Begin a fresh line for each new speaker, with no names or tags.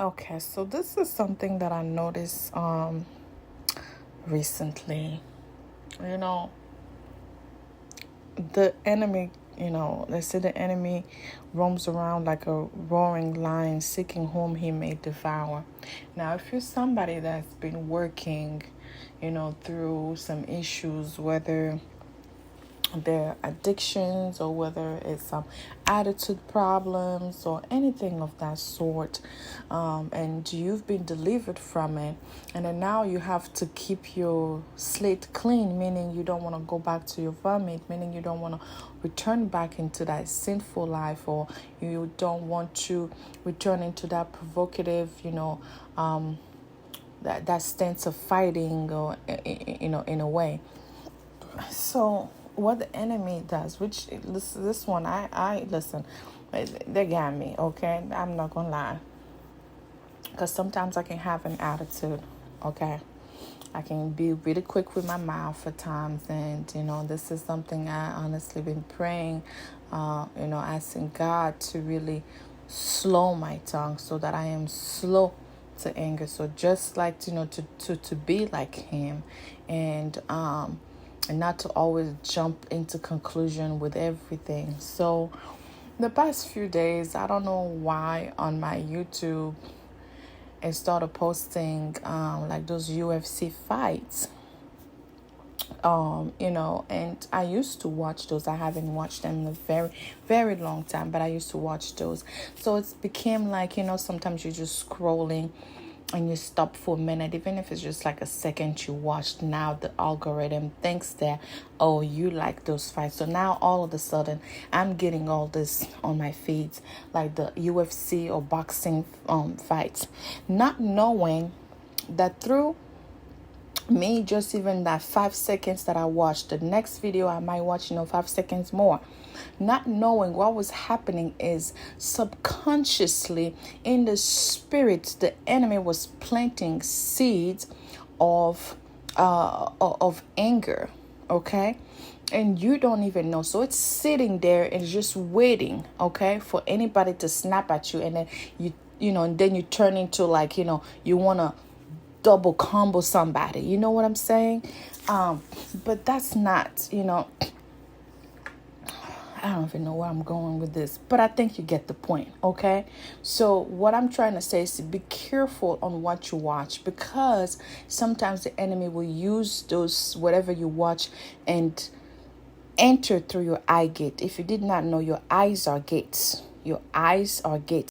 Okay, so this is something that I noticed recently. You know, the enemy, they say the enemy roams around like a roaring lion seeking whom he may devour. Now, if you're somebody that's been working, through some issues, whether their addictions or whether it's some attitude problems or anything of that sort, and you've been delivered from it, and then now you have to keep your slate clean, meaning you don't want to go back to your vomit, meaning you don't want to return back into that sinful life, or you don't want to return into that provocative, that stance of fighting, or in a way. So what the enemy does, which this one, I listen, they got me, okay? I'm not gonna lie, because sometimes I can have an attitude, okay? I can be really quick with my mouth at times, and this is something I honestly been praying, asking God to really slow my tongue so that I am slow to anger. So just like to be like Him, and not to always jump into conclusion with everything. So the past few days, I don't know why on my YouTube I started posting like those UFC fights. And I used to watch those. I haven't watched them in a very, very long time, but I used to watch those. So it's became like, sometimes you're just scrolling and you stop for a minute, even if it's just like a second you watched. Now the algorithm thinks that, oh, you like those fights. So now all of a sudden I'm getting all this on my feeds, like the UFC or boxing fights, not knowing that through me, just even that 5 seconds that I watched, the next video I might watch 5 seconds more, not knowing what was happening is subconsciously in the spirit the enemy was planting seeds of anger, okay, and you don't even know. So it's sitting there and just waiting, okay, for anybody to snap at you, and then and then you turn into like you want to double combo somebody. You know what I'm saying? But that's not, I don't even know where I'm going with this, but I think you get the point, okay? So what I'm trying to say is to be careful on what you watch, because sometimes the enemy will use those, whatever you watch, and enter through your eye gate. If you did not know, your eyes are gates. Your eyes are gates.